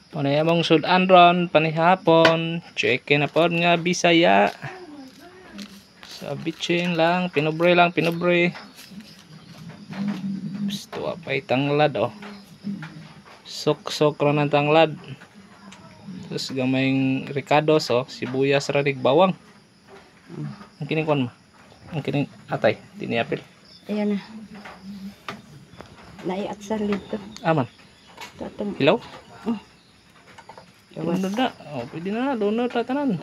Panay among sudan ron panihapon. Check na pod nga Bisaya. Sa bitchin lang, pinobre lang, pinobre. Gusto apay tanglad oh. Sok-sok ron ang tanglad. Terus gamayng ricados oh, sibuyas ranig bawang. Ang kining kon mo. Ang kining atay, tiniapil. Ayan na. Naiatsal dito. Aman. Tatang. Hilaw? Gawas. Lunod na. Oh, pwede na. Lunod na tanan.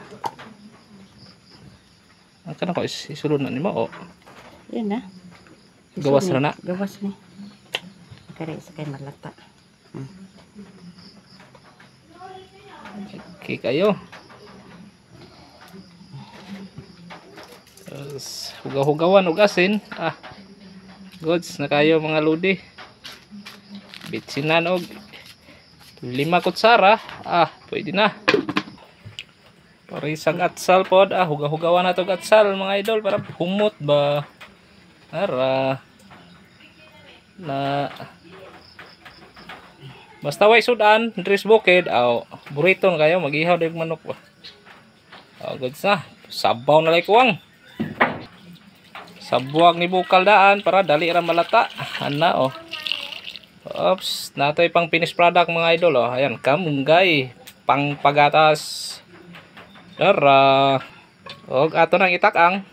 Ang kanang ko isulod na nimo oh. Ayan na. Gawas na na. Gawas ni. Kare sa kay malata. Okay kayo. Tapos hugaw-hugawan ug asin. Goods na kayo mga ludi. Bitsinan og 5 kutsara. Pwede na. Para isang atsal pod. Hugaw-hugawan na to atsal mga idol para humot ba. Ara. Na basta way sudan, dress bukid, buriton kayo mag-ihaw dag manok ba. Goods na. Sabaw na lay kuwang. Sabuag ni bukal daan para dali ra malata. Ana oh. Oops, natoy pang finished product mga idol oh. Ayan, kamunggay, pang pagatas. Dara. Og ato nang itak-ang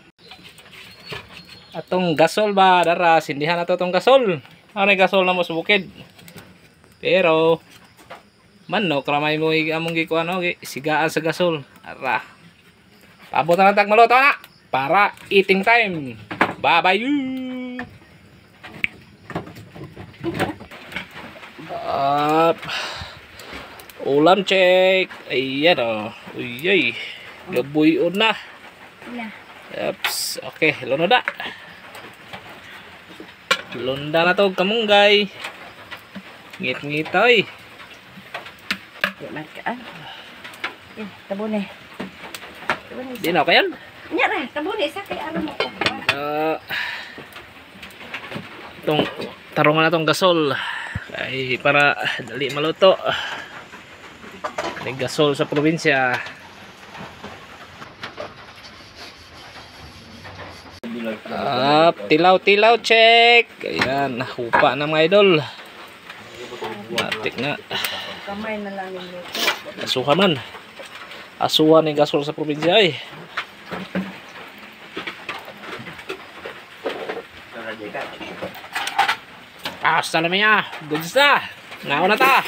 atong gasol ba, dara, sindihan nato tong gasol. Ano gasol na mo sa bukid. Pero manok ramay mo among gikuan no, sigaan sa gasol. Ara. Paabot na tag maluto na para eating time. Bye-bye. Ulam check. Ayan oh. Uyay. Gabuyon na. Oops. Okay, lunod na. Lunda na to kamunggay. Ngit-ngitoy. Tabune. Di na kayan? Nya ra, tabune sa kay aron mo. Itong tarungan na itong gasol ay para dali maluto. May gasol sa probinsya. Tilaw-tilaw check. Ayan, hupa na mga idol. Matik na. Kamay na lang ninyo. Asuhan man. Asuhan ng gasol sa probinsya ay. Hasta la mía. Goods na. Nauna ta.